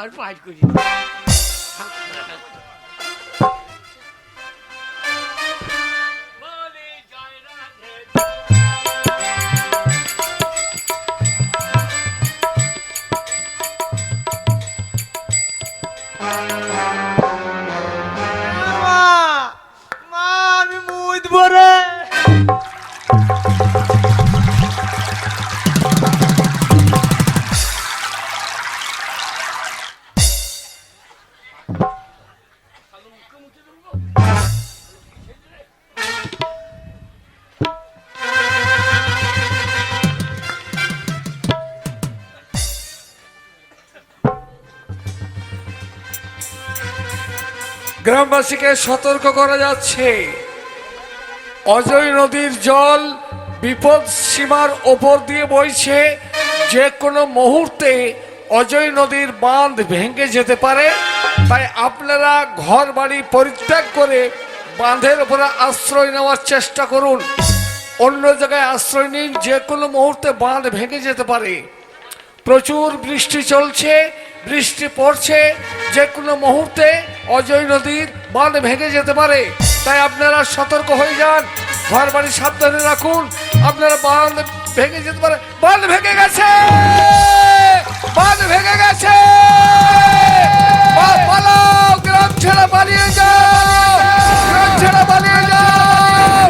এবার পাঠ করি। আমি মুদবো রে। গ্রামবাসীকে সতর্ক করা যাচ্ছে, অজয় নদীর জল বিপদ সীমার ওপর দিয়ে বইছে। যে কোনো মুহূর্তে অজয় নদীর বাঁধ ভেঙে যেতে পারে। তাই আপনারা ঘর বাড়ি পরিত্যাগ করে বাঁধের উপরে আশ্রয় নেওয়ার চেষ্টা করুন। অন্য জায়গায় আশ্রয় নিন, যে কোনো মুহূর্তে বাঁধ ভেঙে যেতে পারে। প্রচুর বৃষ্টি চলছে, বৃষ্টি পড়ছে, যে কোনো মুহূর্তে অজয় নদীর বাঁধ ভেঙে যেতে পারে। তাই আপনারা সতর্ক হয়ে যান, ঘর বাড়ি সাবধানে রাখুন। আপনারা বাঁধ ভেঙে যেতে পারে। বাঁধ ভেঙে গেছে, বাঁধ ভেঙে গেছে। পালাও, গ্রাম ছেড়ে পালিয়ে যাও, গ্রাম ছেড়ে পালিয়ে যাও।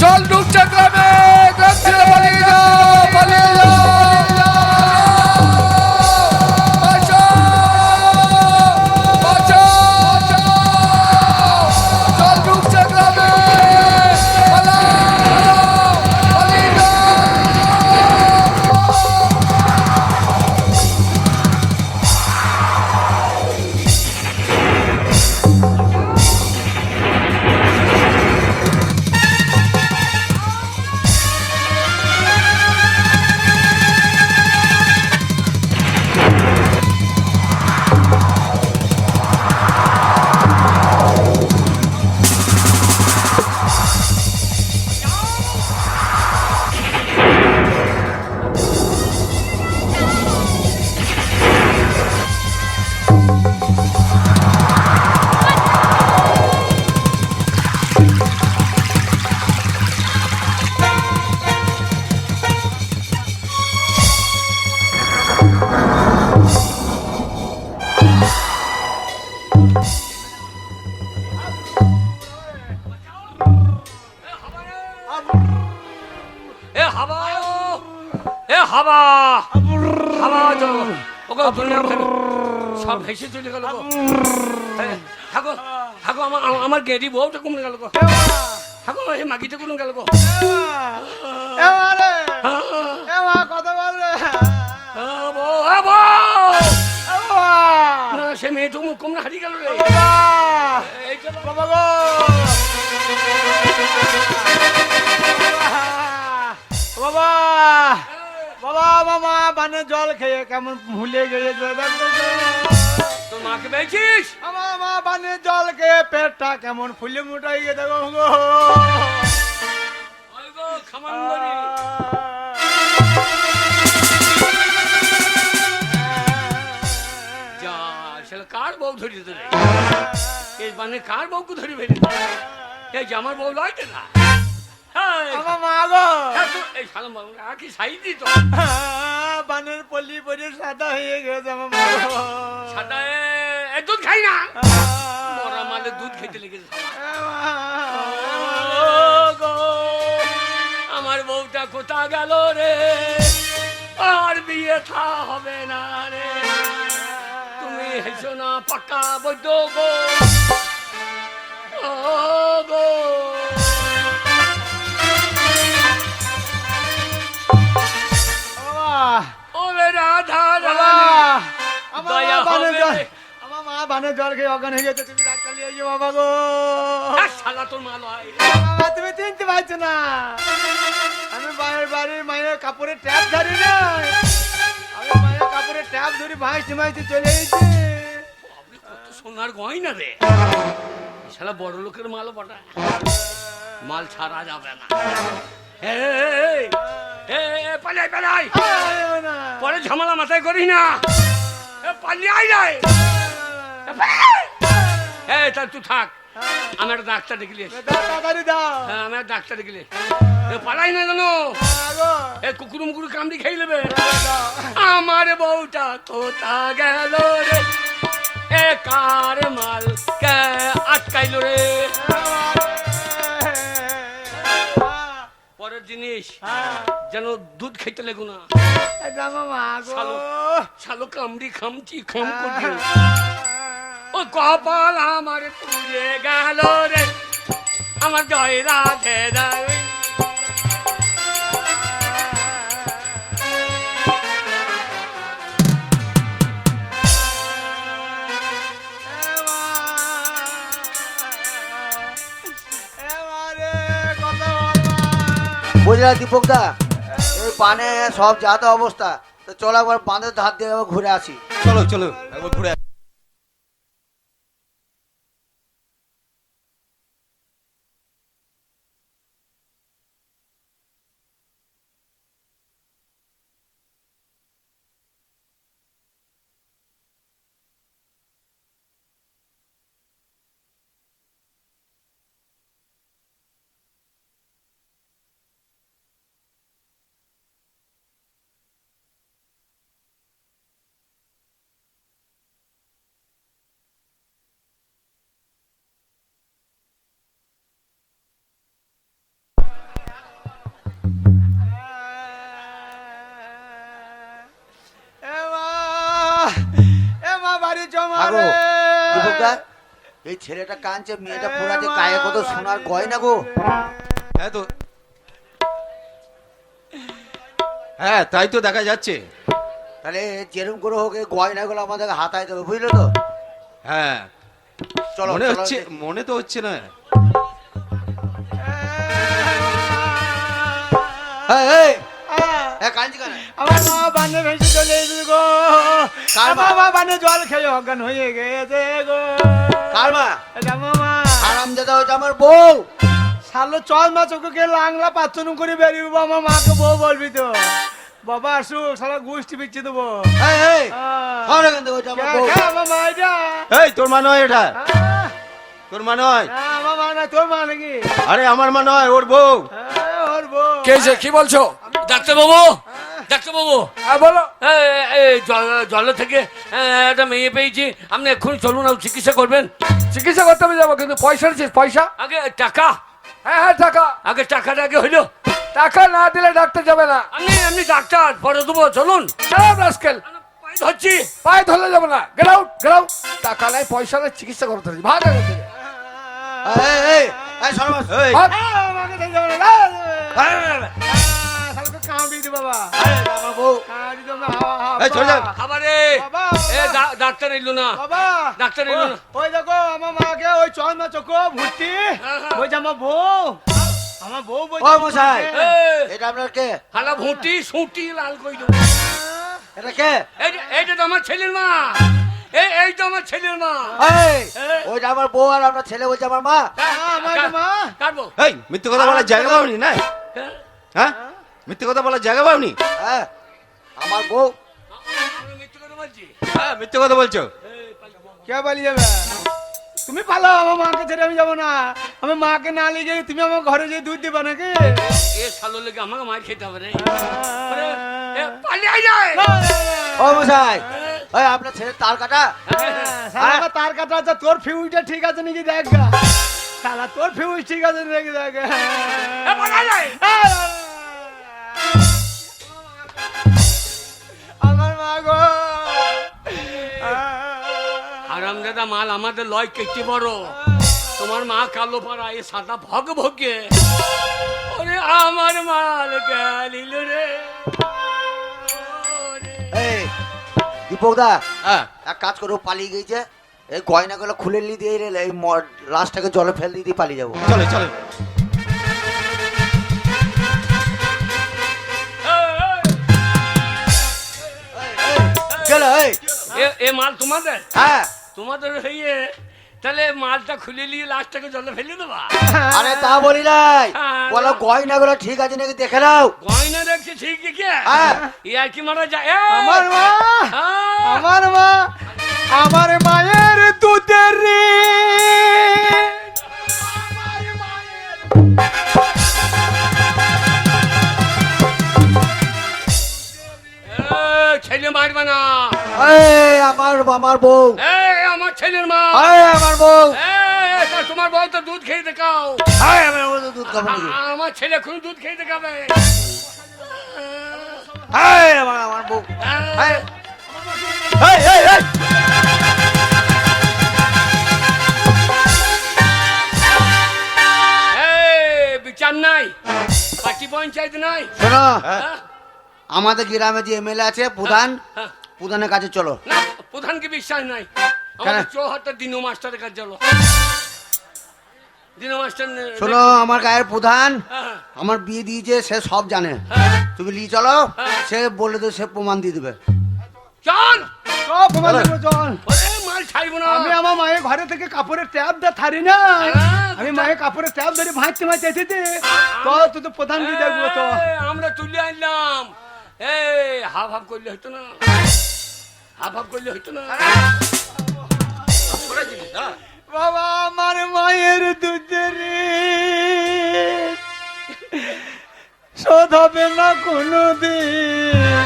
জল ঢুকছে গ্রামে, গ্রাম ছেড়ে পালিয়ে যাও, পালিয়ে যাও। সব ভেসে চলে গেল। আমার গেরি বউটা কমে গেল গো। মাগিটা কোনো গেল গো। কথা বলবে সে মেয়েটা মুখ কমে হারিয়ে গেল রে। বাবা গো, বাবা বাবা, মামা বানে জল খেয়ে কেমন ভুলে গিয়েছে। তোর মাকে পেয়েছিস? আমার মা বানে জল খেয়ে পেটটা কেমন ফুলে মোটাই গিয়ে দেখো গো। কার বউ ধরি তোরে? এই বানে কার বউকে ধরি বেরি? এই যে আমার বউ লয় না। আমার মা গো, এই শালা কি সাইদি তো বানের পল্লি পরে সাদা হয়ে গেছে। আমার মা সাদা দুধ খাই না, মরা মালে দুধ খেতে লেগেছে। আমার বউটা কোথা গেল রে? আর বিয়ে থা হবে না রে। তুমি হেসো না পাক্কা বৈদ্য গো। গো রাধা আমার মা বানে জল খেয়ে অজ্ঞান হয়ে গেছে। তুমি ডাক্তার নিয়ে এসো বাবা গো। শালা তোর মা লয়। বাবা তুমি চিনতে পারছো না, আমি বাড়ির মায়ের কাপড়ের ট্যাপ ধরি না। আমি মায়ের কাপড়ের ট্যাপ ধরি ভাইতে ভাইতে চলে এসেছি। কত সোনার গয়না রে, শালা বড় লোকের মাল বটা, মাল ছাড়া যাবে না। পালাই পালাই, পরে ঝামেলা মাথায় করিস না। পালিয়ে আয় রে তা তুই থাক আমি একটা ডাক্তার দেখলি তাড়াতাড়ি দাও। হ্যাঁ আমি একটা ডাক্তার দেখলি পালাই না জানো এ কুকুর মুকুর কামড়ি খেয়ে নেবে আমার বউটা কোথা গেল রে এ কার মাল কে আটকাইল রে পরের জিনিস যেন দুধ খাইতে লেগো না শালো কামড়ি খামচি খাম করছে ও কপাল আমার পুড়ে গেল রে আমার জয় রাধে রাধে বুঝলা দীপক দা, এই পানে সব যাতা অবস্থা, তো চলো একবার বাঁধের ধার দিয়ে একবার ঘুরে আসি। চলো চলো একবার ঘুরে আসি। আগো, দীপক দা, এই ছেলেটা কাঁদছে, মেয়েটা পোড়াচ্ছে, গায়ে কত সোনার গয়না গো। হ্যাঁ তো, হ্যাঁ তাই তো দেখা যাচ্ছে। তাহলে যেরকম করে হোক এই গয়নাগুলো আমাদেরকে হাতায় দেবে, বুঝলো তো? হ্যাঁ চলো মনে চলো। হচ্ছে, মনে তো হচ্ছে না। এই, এই, কাঁদছি কেন? আমার মা বানে ভেসে চলে এসেছে গো। কার মা? আমার মা বানে জল খেয়ে অজ্ঞান হয়ে গেছে গো। কার মা? এটা মামা। হারামজাদা হচ্ছে আমার বউ। শালো চল মা চোখে লাংলা পাচ্ছন করে বেরিয়ে আমার মাকে বউ বলবি তো। বাবা আসুক, শালা গোষ্ঠী বিচ্ছি দেবো। এই, এই, সর এখান থেকে, হচ্ছে আমার বউ। আমার মা এটা। এই তোর মা নয় এটা, হ্যাঁ, তোর মা নয়। আমার মা না, তোর মা নাকি? আরে আমার মা নয়, ওর বউ। হ্যাঁ, ওর বউ। কে যে কি বলছো? ডাক্তার বাবু ডাক্তার বাবু হ্যাঁ বলো। জল থেকে একটা মেয়ে পেয়েছি, আপনি এক্ষুনি চলুন আর চিকিৎসা করবেন। চিকিৎসা করতে হবে যাবো, কিন্তু পয়সা দিচ্ছিস? পয়সা? আগে টাকা, হ্যাঁ হ্যাঁ টাকা। আগে টাকাটা আগে হইলো। টাকা না দিলে ডাক্তার যাবে না। আপনি ডাক্তার পরে দেবো, চলুন। চল রাস্কেল, পায়ে ধরছি। পায়ে ধরলে যাবো না। Get out, get out. টাকা নাই, পয়সা নাই, চিকিৎসা করতে হবে। ভাগ এখান থেকে। এই, এই, এই, সর্বনাশ। এই, ভাগ। আমাকে দিয়ে যাবে না। শালাকে কামড়ি দি বাবা। আরে, আমার বউ। কামড়ি দাও না, হাওয়া, হাওয়া। এই, চলে যা। খাবারে বাবা, ডাক্তার এলো না, বাবা, ডাক্তার এলো না। ওই দেখো আমার মাকে ওই চন্দ্র চোখো ভর্তি বলছে আমার বউ, আমার বউ বলছে। ও মশাই, এই, এটা আপনার কে? হালা ভুটি সুটি লাল কই দেবো। এটা কে? এইটা তো আমার ছেলের মা, এই তো আমার ছেলের মা। এই, ওইটা আমার বউ আর আপনার ছেলে বলছে আমার মা। আমার মা। কাটবো। এই মিথ্যে কথা বলার জায়গা পাওনি না? হ্যাঁ মিথ্যে কথা বলার জায়গা পাওনি? হ্যাঁ, আমার বউ। আমি মিথ্যে কথা বলছি? হ্যাঁ মিথ্যে কথা বলছো। কে পালিয়ে যাবে? তুমি পালো, আমার মাকে ছেড়ে আমি যাবো না। আমার মাকে না নিয়ে গিয়ে তুমি আমার ঘরে যেয়ে দুধ দিবা নাকি? এ শালো লেগে আমাকে মার খেতে হবে রে। পালিয়ে যায়। ও মশাই, ওই আপনার ছেলে তার কাটা। শালা তার কাটা আছে, তোর ফিউজটা ঠিক আছে নাকি দেখ গা। শালা তোর ফিউজ ঠিক আছে নাকি দেখ গা। পালিয়ে যায়। আমার মা গো। হারামজাদা মাল আমাদের লয় কেটে বড়, তোমার মা কালো পাড়া, এ সাদা ভগ ভগে। ওরে আমার মাল গেলিল রে। এই দীপক দা, হ্যাঁ এক কাজ করো, পালিয়ে গেছে, এই গয়নাগুলো খুলে নিয়ে দিয়ে এই লাশটাকে জলে ফেল দিয়ে পালিয়ে যাবো। চলে চলে। চলো। এই, এ মাল তোমাদের? হ্যাঁ, তোমাদের হইয়ে তাহলে মালটা খুলে নিয়ে লাশটাকে জলে ফেলে দেবা? আরে তা বলি নাই, বলো গয়নাগুলো ঠিক আছে নাকি দেখে নাও। গয়না দেখছি ঠিক কি হ্যাঁ। ইয়ার কি মারা যায় আমার মা, আমার মা, আমার মায়ের দুধের ঋণ। ছেলে মারবে না। এই আমার বউ, এই আমার ছেলের মা। এই আমার বউ, এই, তা তোমার বউ তো দুধ খেয়ে দেখাও। এই আমার বউ তো দুধ খাবে নাকি? আমার ছেলে এখন দুধ খেয়ে দেখাবে। এই আমার বউ, এই, এই, এই, এই। এই, বিচার নাই, পার্টি পঞ্চায়েত নাই। শোনো হ্যাঁ? আমাদের গ্রামে যে এমএলএ আছে প্রধান, হ্যাঁ। প্রধানের কাছে চলো। না, প্রধানকে বিশ্বাস নাই। আমাদের চৌহাট্টা দিনু মাস্টারের কাছে চলো। দিনু মাস্টার শোনো আমার গায়ের প্রধান হ্যাঁ, আমার বিয়ে দিয়েছে, সে সব জানে। হ্যাঁ। তুমি নিয়ে চলো, হ্যাঁ। সে বলে দেবে, সে প্রমাণ দিয়ে দেবে। চল। চল, প্রমাণ দেবো, চল। ওরে, মাল ছাড়বো না। আমি আমার মায়ের ঘরে থেকে কাপড়ের ট্যাপ দা থারি না। হ্যাঁ, আমি মায়ের কাপড়ের ট্যাপ ধরে ভাঁজতে ভাঁজতে এসেছি। তো তুই তো প্রধান দিয়ে দেখবো তো। এই, আমরা তুলে আনলাম। এই হাফ হাফ করলে হতো না, হাফ হাফ করলে হতো না। বাবা, আমার মায়ের দুধের ঋণ শোধ হবে না কোনোদিন।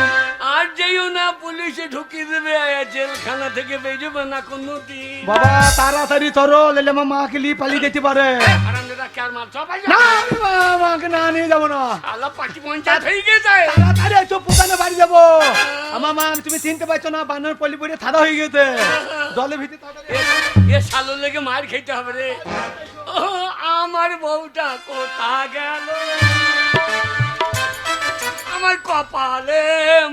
আর যেও না, পুলিশে ঢুকিয়ে দেবে, জেলখানা থেকে বেরোবে না কোনোদিন। বাবা তাড়াতাড়ি ধরো, লেলে আমার মাকে নিয়ে পালিয়ে যেতে পারে। হারামজাদা কার মাল সবাই না, আমি মাকে না নিয়ে যাবো না। আল্লাহ পার্টি পঞ্চায়েত হয়ে গেছে। তাড়াতাড়ি এসো, প্রধানে বাড়ি যাবো। আমার মা, তুমি চিনতে পারছো না, বানর পলি পরে থাদা হয়ে গেছে জলের ভিতরে। তাড়াতাড়ি এ শালো লেগে মার খেতে হবে রে। ও, আমার বউটা কোথা গেল, আমার কপালে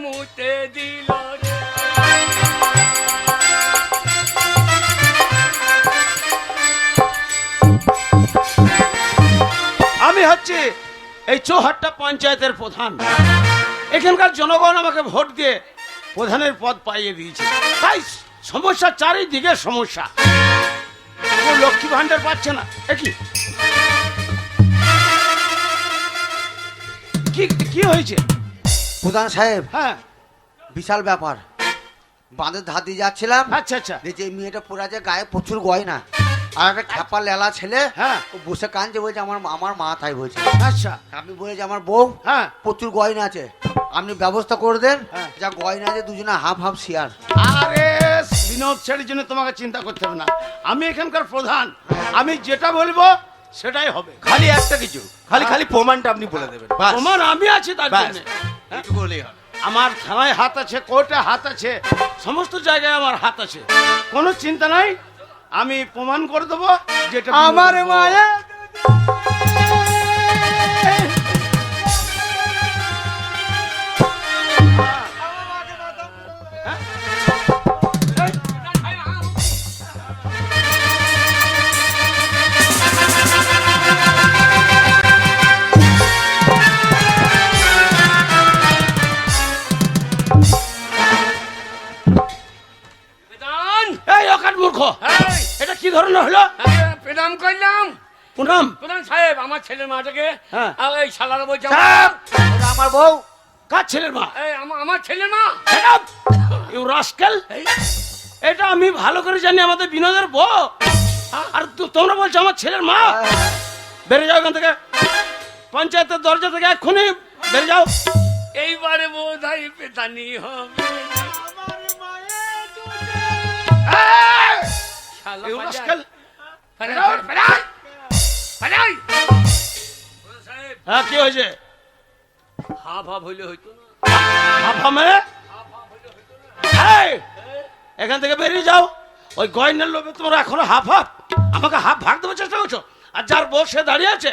মুতে দিল রে। আমি হচ্ছে এই চৌহাট্টা পঞ্চায়েতের প্রধান। এখানকার জনগণ আমাকে ভোট দিয়ে প্রধানের পদ পাইয়ে দিয়েছে, তাই সমস্যা চারিদিকে সমস্যা। ও লক্ষ্মী ভান্ডার পাচ্ছে না। কি কি কি হয়েছে? প্রধান সাহেব, হ্যাঁ, বিশাল ব্যাপার। বাঁধের ধার দিয়ে যাচ্ছিলাম, আচ্ছা আচ্ছা, যে মেয়েটা পরে আছে, গায়ে প্রচুর গয়না, আর একটা খ্যাপা লেলা ছেলে, হ্যাঁ। ও বসে কাঁদছে, বলছে আমার মা, তাই বলছে। আচ্ছা, আমি বলেছি আমার বউ, হ্যাঁ। প্রচুর গয়না আছে, আপনি ব্যবস্থা করে দেন, হ্যাঁ। যা গয়না আছে দুজনে হাফ হাফ শেয়ার। আরে বিনোদ ছেড়ের জন্য তোমাকে চিন্তা করতে হবে না। আমি এখানকার প্রধান, আমি যেটা বলবো সেটাই হবে। খালি একটা কিছু, খালি খালি প্রমাণটা আপনি বলে দেবেন, বাস। তোমার আমি আছি তার বাস, জন্য। এইটুকু হলেই হবে। আমার থানায় হাত আছে, কোর্টে হাত আছে, সমস্ত জায়গায় আমার হাত আছে, কোনো চিন্তা নাই। আমি প্রমাণ করে দেবো যেটা আমার বিনোদের বউ। মায়ের প্রধান, এই অকাট মূর্খ, এই, এটা কি ধরনের হলো? প্রণাম করলাম। পুনাম, প্রধান সাহেব, আমার ছেলের মাটাকে হ্যাঁ। এই শালারা বলছে চাপ! ওটা আমার বউ। কার ছেলের মা? এই, আমার ছেলে মা। You rascal! এই, এটা আমি ভালো করে জানি, আমাদের বিনোদের বউ। আর তোমরা বলছো আমার ছেলের মা? বেরিয়ে যাও এখান থেকে, পঞ্চায়েতের দরজা থেকে এক্ষুনি বেরিয়ে যাও। এইবারে বোধহয় পেতানি হবে। এই! শালা ইউ বাজা। রাস্কেল! ফেরাই, ফেরাই, ফেরাই। প্রধান সাহেব, হ্যাঁ, কি হয়েছে? হাফ হাফ হইলে হইতো না। হাফা মেরে এই, এখান থেকে বেরিয়ে যাও। ওই গয়নার লোভে তোমরা এখনো হাফ হাফ আমাকে হাফ ভাগ দেওয়ার চেষ্টা করছো। আর যার বউ সে দাঁড়িয়ে আছে,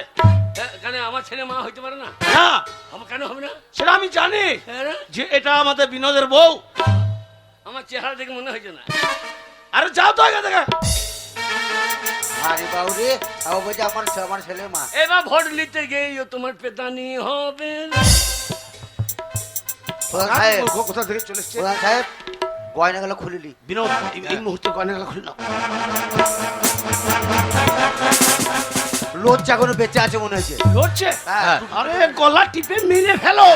এখানে আমার ছেলে মা হইতে পারে না? না আমার কেন হবে না? সেটা আমি জানি হ্যাঁ রে? যে এটা আমাদের বিনোদের বউ। আমার চেহারা দেখে মনে হয়েছে না। আরে যাও তো এখান থেকে। আরে বাবু রে, ও বলছে আমার ছেলের মা। এবার ভোট নিতে গিয়ে তোমার পেতানি হবে না। প্রধান সাহেব, কোথা থেকে চলে এসছে? প্রধান সাহেব, গয়নাগুলো খুলিলি। বিনোদ, এই মুহূর্তে গয়নাগুলো খুলে নাও। লজ্জা করে বেঁচে আছে মনে হচ্ছে। লড়ছে? হ্যাঁ। আরে গলা টিপে মেরে ফেলো।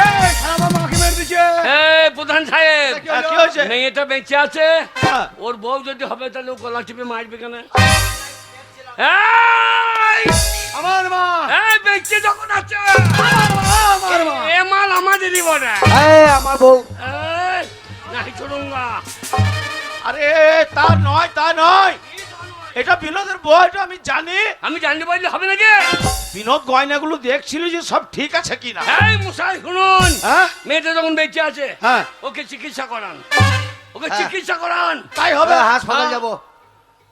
এই, শালা মাকে মেরে দিছে। এই প্রধান সাহেব, কি হলো? কি হয়েছে? মেয়েটা বেঁচে আছে, হ্যাঁ। ওর বউ যদি হবে তাহলে ও গলা টিপে মারবে কেন? এই! আমার মা, এই বেঁচে যখন আছে, আমার মা। এ মাল আমাদেরই বটে। এই আমার বউ। এই, নাই চড়ুঙ্গা। আরে তা নয়, তা নয়, এটা বিনোদের বউ, এটা আমি জানি। আমি জানতে পারলে হবে নাকি? বিনোদ গয়নাগুলো দেখছিল যে সব ঠিক আছে কিনা। এই মশাই শুনুন, হ্যাঁ মেয়েটা যখন বেঁচে আছে, হ্যাঁ ওকে চিকিৎসা করান, ওকে হ্যাঁ। চিকিৎসা করান। তাই হবে। হাসপাতাল যাব,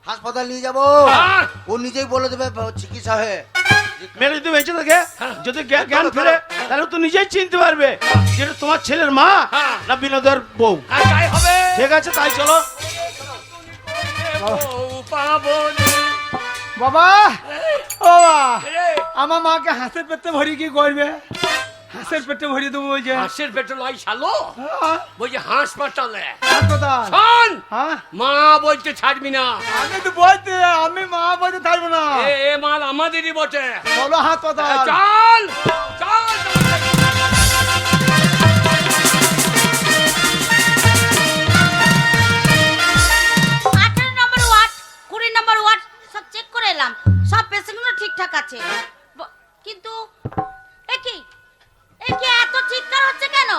হাসপাতাল নিয়ে যাব। হ্যাঁ। ও নিজেই বলে দেবে চিকিৎসা হয়ে। মেয়ে যদি বেঁচে থাকে, যদি জ্ঞান ফিরে, তাহলে তো নিজেই চিনতে পারবে যেটা তোমার ছেলের মা হ্যাঁ। না বিনোদের বউ। আর তাই হবে। ঠিক আছে, তাই চলো। বউ পাবো নে। বাবা, এই, ও বাবা, এই, আমার মাকে হাঁসের পেটে ভরি কি করবে? হাঁসের পেটে ভরি দেবো বলছে। হাঁসের পেটে লাই শালো, হ্যাঁ, বলছে হাসপাতালে। হাসপাতাল। শোন, হ্যাঁ, মা বলতে ছাড়বি না। আমি তো বলতে, আমি মা বলতে থাকবো না। এ মাল আমাদেরই বটে। চলো হাসপাতাল। চল চল। নম্বর ওয়ার্ড সব চেক করে এলাম, সব পেশেন্টগুলো ঠিকঠাক আছে, কিন্তু এ কি এত চিৎকার হচ্ছে কেন?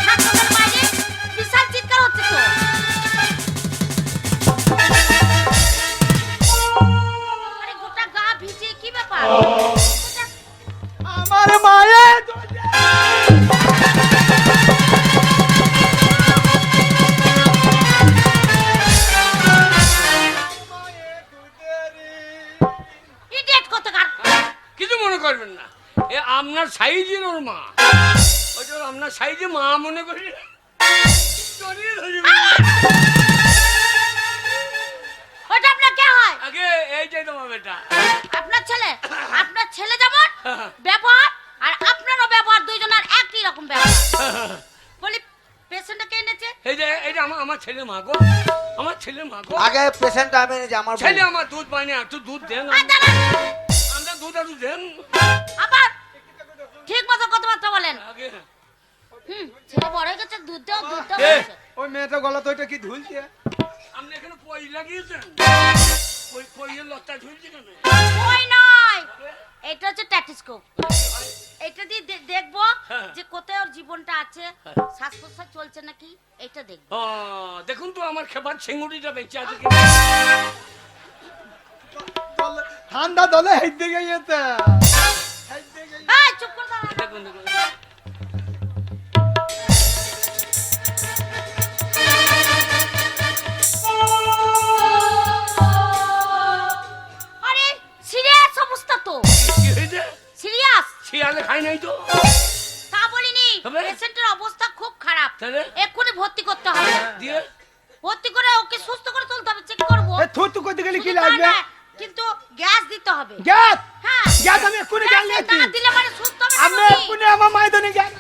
হাসপাতালের বাইরে বিশাল চিৎকার হচ্ছে তো। আরে গোটা গা ভিজে, কি ব্যাপার? আমার মায়ের ইডিয়েট কোথাকার। কিছু মনে করবেন না, এ আপনার সাইজের ওর মা, ওইটা আপনার সাইজে মা মনে করি। জড়িয়ে ধরবে। ওটা আপনার কে হয়? আগে এইটাই তোমার বেটা। আপনার ছেলে যেমন ব্যবহার আর আপনারও ব্যবহার, দুইজনের একই রকম ব্যবহার। বলি পেশেন্টটা কে এনেছে? এইটা আমার ছেলে মা গো, আমার ছেলে মা গো। আগে পেশেন্টটা আমি যে আমার ছেলে বউ। আমার দুধ পায় না, একটু দুধ দেন। আর দাঁড়ান, আমরা দুধ একটু দেন। আবার ঠিক মতো কথাবার্তা বলেন। আগে ছেলে বড় হয়ে গেছে, দুধ দাও এ। বলছে। ওই মেয়েটা গলা তো ওইটা কি ধুলছে? আপনি এখানে পই লাগিয়েছেন, ওই পইয়ের লতা ঝুলছে কেন? ওই নয়, এটা হচ্ছে ট্যাটিস্কোপ। এটা দিয়ে দেখবো হ্যাঁ। যে কোথায় ওর জীবনটা আছে, শ্বাস প্রশ্বাস চলছে নাকি, এটা দেখবো। ও, দেখুন তো আমার খেপার ছিঙ্গুড়িটা বেঁচে আছে কিনা। ঠান্ডা দলে হেঁট দিকে গেছে। এই চুপ করে দাঁড়া। দেখুন দেখুন। আরে সিরিয়াস অবস্থা তো, কি হয়েছে? সিরিয়াস। শিয়ালে খাই নাই তো। তা বলিনি, তবে? পেশেন্টের অবস্থা খুব খারাপ, তাহলে? এক্ষুনি ভর্তি করতে হবে। দিয়ে ভর্তি করে ওকে সুস্থ করে তুলতে হবে, চেক করবো। এ থুতু করতে গেলে কি শুধু তা লাগবে? না, কিন্তু গ্যাস দিতে হবে। গ্যাস, হ্যাঁ, গ্যাস আমি এক্ষুনি গ্যাস গ্যাস না নিয়েছি। দিলে মানে সুস্থ হবে না আমি রোগী। এক্ষুনি আমার মাইদানে গ্যাস।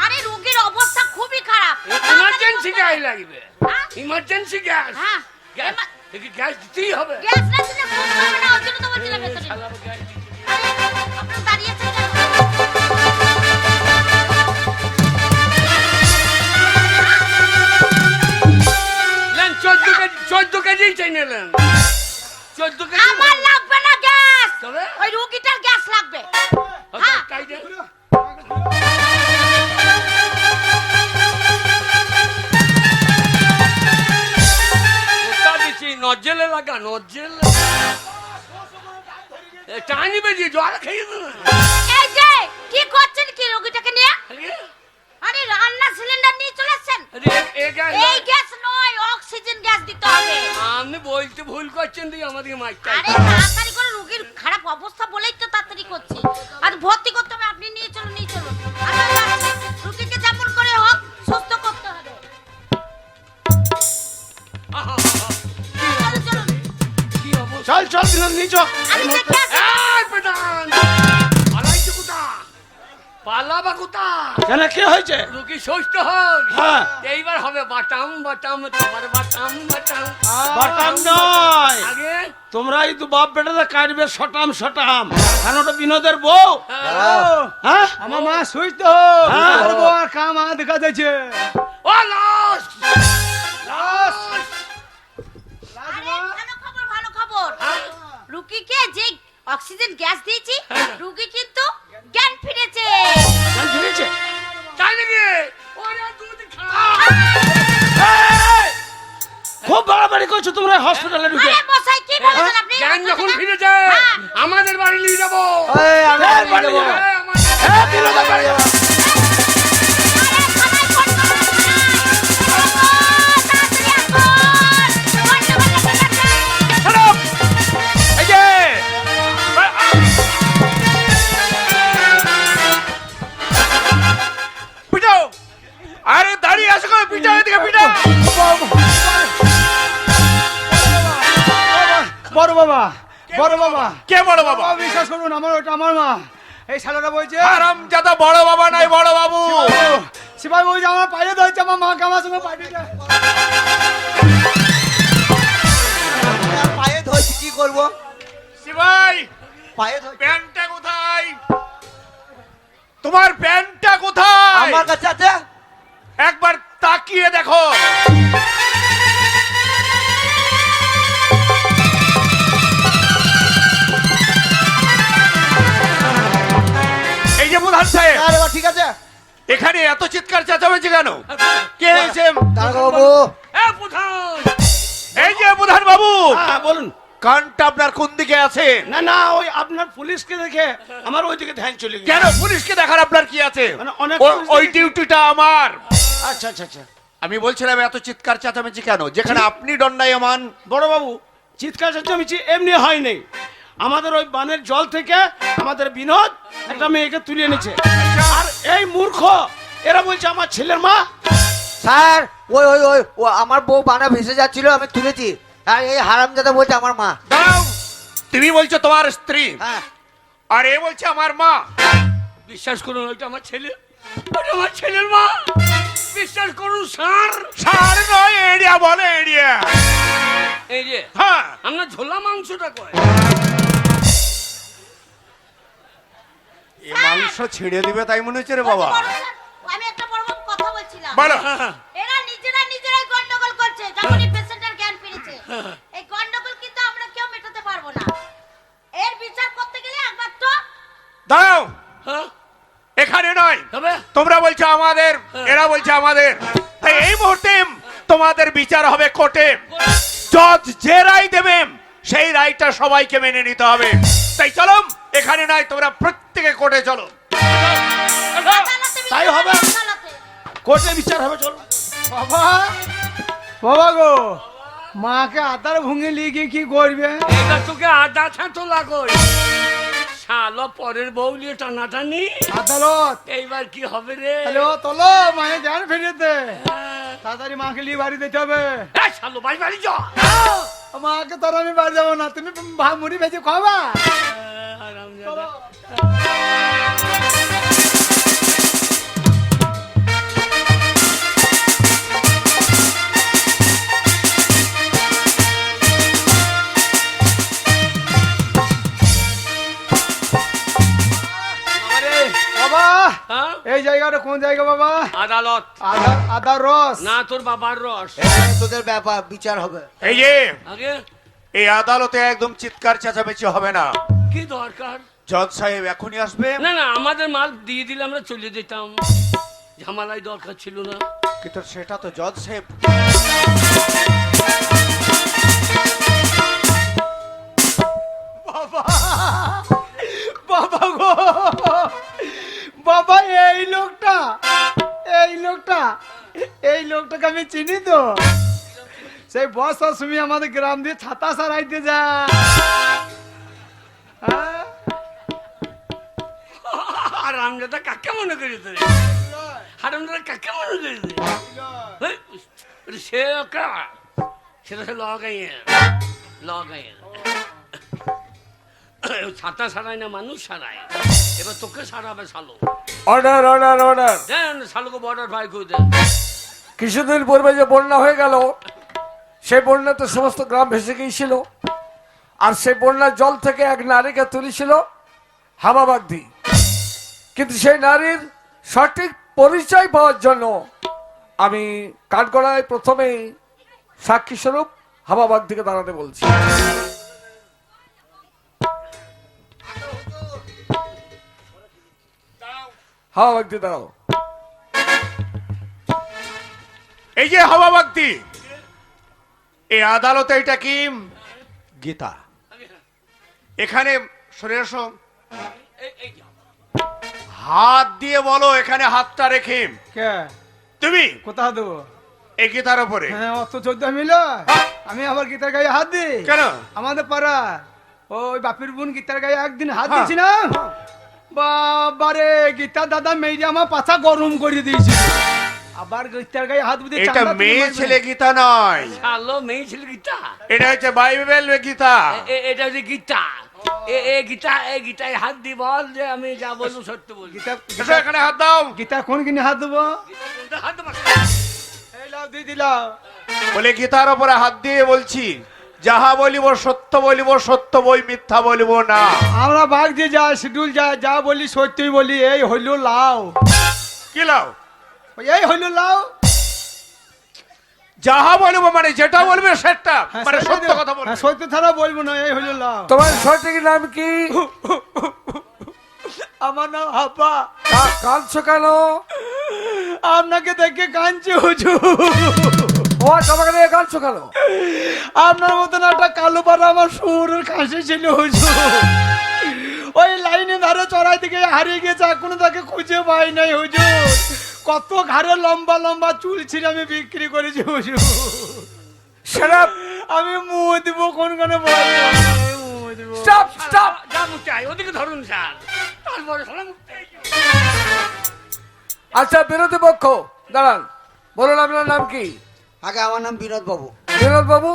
আরে রোগীর অবস্থা খুবই খারাপ। ইমার্জেন্সি গ্যাস লাগবে, হ্যাঁ? Emergency gas. হ্যাঁ, গ্যাস দেখি গ্যাস দিতেই হবে। গ্যাস না দিলে সুস্থ হবে না, ওই জন্য তো বলছিলাম ভেতরে। শালা গ্যাস দিতে। আরে, আপনারা দাঁড়িয়ে আছেন কেন? নেন 14 কেজি চাই নিলেন। 14 কেজি আমার লাগবে না গ্যাস, তবে? ওই রোগীটার গ্যাস লাগবে। হ্যাঁ। তাই দে। ওটা দিচ্ছি নজেলে লাগা, নজেল টানি বেজি জল খেয়ে দেবে। এই যে কি করছেন কি রোগীটাকে নিয়ে? আরে, আরে রান্না সিলিন্ডার নিয়ে চলে আসছেন। আরে, এ গ্যাস এই নয়। গ্যাস নয়, অক্সিজেন গ্যাস দিতে হবে। আপনি বলতে ভুল করছেন দিয়ে আমাদেরকে মারতে আরে তাড়াতাড়ি করে রোগীর খারাপ অবস্থা বলেই তো তাড়াতাড়ি করছি। আর ভর্তি করতে হবে, আপনি নিয়ে চলুন, নিয়ে চলুন। রোগীকে যেমন করে হোক সুস্থ করতে হবে। চলুন, চলুন। কি অবস্থা? চল চল বিনোদ, নিয়ে চল। আমি দেখে আসি। এই প্রধান! পালাইছে কোথা? পালাবা কোথায়? কেন কি হয়েছে? রুগী সুস্থ হোক। হ্যাঁ। এইবার হবে বাটাম বাটাম, তোমার বাটাম বাটাম। বাটাম নয়, আগে তোমরাই তো বাপ বেটাতে কাটবে শটাম শটাম, কারণ ওটা বিনোদের বউ। হ্যাঁ, আমার মা সুস্থ হোক। হ্যাঁ। আর বউ আর কাম আর দেখা যাচ্ছে। ও লাশ আরে ভালো খবর, ভালো খবর। রুগীকে যে অক্সিজেন গ্যাস দিয়েছি, রুগী কিন্তু জ্ঞান ফিরেছে। জান ফিরেছে? তাই নাকি? ওরে দুধ খা। এই! খুব বাড়াবাড়ি করছো তোমরা হসপিটালে ঢুকে। আরে মশাই কি বলছেন আপনি? জ্ঞান যখন ফিরেছে হ্যাঁ। আমাদের বাড়ি নিয়ে যাবো। এই, আমি এই, বাড়ি বাড়ি যাবো। যাবো। এই, আমাদের- হ্যাঁ, বিনোদের বাড়ি যাবো। এই যে পিটাও, আরে দাঁড়িয়ে আসো গো, পিটাও এদিকে পিটাও। বড় বাবা, বড় বাবা, কে বড় বাবা? বাবা বিশ্বাস করুন, আমার ওটা আমার মা। এই শালাটা বলছে হারামজাদা বড় বাবা নাই, বড় বাবু। সিপাই বলছে আমার পায়ে ধরছে, আমার মাকে আমার সঙ্গে পাঠিয়ে দেয়। আর পায়ে ধরছি, কি করবো? শিবাই, পায়ে ধরছি। প্যান্টটা কোথায়? তোমার প্যান্টটা কোথায়? আমার কাছে আছে। একবার তাকিয়ে দেখো। এই যে প্রধান সাহেব, আরে বাবা, ঠিক আছে। এখানে এত চিৎকার চেঁচামেচি কেন? কে হয়েছে? দাঁড়াবো। এ প্রধান, এই যে প্রধান বাবু, হ্যাঁ, বলুন। কানটা আপনার কোন দিকে আছে? না না, ওই আপনার পুলিশকে দেখে আমার ওইদিকে ধ্যান চলে গেছে। কেন পুলিশকে দেখার আপনার কি আছে? মানে অনেক ও- পুলিশ ওই দেখেছি। ডিউটিটা আমার। আচ্ছা আচ্ছা আচ্ছা। আমি বলছিলাম এত চিৎকার চেঁচামেচি কেন, যেখানে আপনি দণ্ডায়মান। বড় বাবু, চিৎকার চেঁচামেচি এমনি হয়নি। আমাদের ওই বানের জল থেকে আমাদের বিনোদ একটা মেয়েকে তুলে এনেছে, আর এই মূর্খ এরা বলছে আমার ছেলের মা। স্যার, ওই ওই ওই ও আমার বউ বানা ভেসে যাচ্ছিল, আমি তুলেছি। আর এই হারামজাদা বলছে আমার মা। দাঁড়াও, তুমি বলছো তোমার স্ত্রী, হ্যাঁ। আর এ বলছে আমার মা। বিশ্বাস করুন ওইটা আমার ছেলে, ওইটা আমার ছেলের মা। বিশ্বাস করুন স্যার। সার নয়, এরিয়া বলে এরিয়া। এই যে হ্যাঁ, আমরা ঝোলা মাংসটা কয়। এ মাংস ছেড়ে দিবে তাই মনে হচ্ছে রে বাবা। বড় স্যার, আমি একটা বড় বড় কথা বলছিলাম। বলো। এরা নিজেরাই গন্ডগোল করছে, যখনই পেশেন্টের জ্ঞান ফিরেছে। এই গন্ডগোল কিন্তু আমরা কেউ মেটাতে পারবো না। এর বিচার করতে গেলে একবার তো দাঁড়াও, হ্যাঁ এখানে নয়। তবে তোমরা বলছো আমাদের, এরা বলছে আমাদের। তাই এই মুহূর্তে তোমাদের বিচার হবে কোর্টে। জজ যে রায় দেবে সেই রায়টা সবাইকে মেনে নিতে হবে। তাই চলো, এখানে নয়, তোমরা প্রত্যেকে কোর্টে চলো। আদালতে তাই বিচার হবে। আদালতে। কোর্টে বিচার হবে, চলো। বাবা, বাবা গো, মাকে আদার ভুঙে নিয়ে গিয়ে কি করবে? এটা তোকে আদা ছাঁটো লাগোই। শালো পরের বউ নিয়ে টানাটানি। আদালত, এইবার কি হবে রে? হ্যালো, তোলো, মায়ের জ্ঞান ফিরিয়ে দে। তাড়াতাড়ি মাকে নিয়ে বাড়ি দিতে হবে। এই শালো বাড়ি বাড়ি যা। মাকে তোর আমি বাড়ি যাবো না, তুমি মুড়ি ভেজে খাবা। হারামজাদা। আমারে, বাবা, হ্যাঁ? এই জায়গাটা কোন জায়গা বাবা? আদালত আদার রস। না, তোর বাবার রস। এখানে তোদের ব্যাপার বিচার হবে। এই যে আগে এই আদালতে একদম চিৎকার চেঁচামেচি হবে না। কি দরকার? জজ সাহেব এখনই আসবে। না না, আমাদের মাল দিয়ে দিলে আমরা চলে যেতাম, ঝামেলাই দরকার ছিল না। কিন্তু সেটা তো জজ সাহেব। বাবা গো, বাবা, এই লোকটা, এই লোকটাকে আমি চিনি তো। সেই বর্ষার সময় আমাদের গ্রাম দিয়ে ছাতা সারাইতে যায়। হ্যাঁ? হারামজাদা কাকে মনে করিস রে? হারামজাদা কাকে মনে করিস রে? হেই, সে কা সেটা সে লগাইয়ে ছাতা সারায় না, মানুষ সারায়। এবার তোকে সারাবে শালো। Order order order. দেন শালুকে বর্ডার ফাই করে দেন। কিছুদিন পূর্বে যে বন্যা হয়ে গেল, সেই বন্যাতে সমস্ত গ্রাম ভেসে গিয়েছিল। আর সেই বন্যার জল থেকে এক নারীকে তুলেছিল হাবা বাগদি। কিন্তু সেই নারীর সঠিক পরিচয় পাওয়ার জন্য আমি কাঠগড়ায় প্রথমেই সাক্ষী স্বরূপ হাবা বাগদিকে দাঁড়াতে বলছি। হাবা বাগদি দাঁড়াও। এই যে হাওয়া বাগদি, এই আদালতে এটা কি? গীতা। এখানে সরে এসো। এই হাত দিয়ে বলো, এখানে হাতটা রেখে। কে তুমি কোথা দেবো? এই গীতার উপরে। হ্যাঁ, অত 14 মিল আমি আবার গীতার গায়ে হাত দিই কেন? আমাদের পাড়া ওই বাপির বোন গীতার গায়ে একদিন হাত হ্যাঁ। দিয়েছি না, বাবারে গীতার দাদা মেয়ে আমার পাছা গরম করে দিয়েছিল। আবার গীতার গায়ে হাত দিয়ে এটা মেয়ে ছেলে গীতা নয়, শালো মেয়ে ছেলে গীতা। এটা হচ্ছে বাইবেল গীতা। এটা হচ্ছে গীতা। এই গীতায় হাত দি বল যে আমি যা বলবো সত্য বলবো। গীতা এসো, এখানে হাত দাও। গীতা কোন কিনে হাত দেবো? হাত দেবো। এই লাও দিয়ে দিলাম। বলে গীতার উপরে হাত দিয়ে বলছি, যাহা বলিব সত্য বলিব, সত্য বই মিথ্যা বলিব না। আমরা ভাগ দিয়ে যা শিডিউল যা বলি সত্যই বলি। এই হইল লাও, কি লাও? এই হইল লাও। যাহা বলিব মানে যেটা বলবে সেটা, হ্যাঁ, মানে সেটাই সত্য তো। কথা বলবে। হ্যাঁ, সত্য ছাড়া বলবো না। এই হইল লাও। তোমার সঠিক নাম কি? আমার নাম হাব্বা। কাঁদছো কেন? আপনাকে দেখে কাঁদছি হুজুর। ও তোমাকে নিয়ে কাঁদছো কেন? আপনার মতন একটা কালো পাড়া আমার সুরের কাশি ছিল হুজুর। ওই লাইনে ধারে চড়াই থেকে হারিয়ে গেছে, এখনো তাকে খুঁজে পাই নাই হুজুর। কত ঘাড়ে লম্বা লম্বা চুল ছিল আমি বিক্রি করেছি হুজুর। সেটা আমি মুখ দিব কোন কোনে বলি মুখ দিব। Stop stop. যা মুখে আয়, ওদিকে ধরুন স্যার। তারপরে শালা মুখে আয়। আচ্ছা, বিরোধী পক্ষ দাঁড়ান, বলুন আপনার নাম কি? আগে আমার নাম বিনোদ বাবু। বিনোদ বাবু,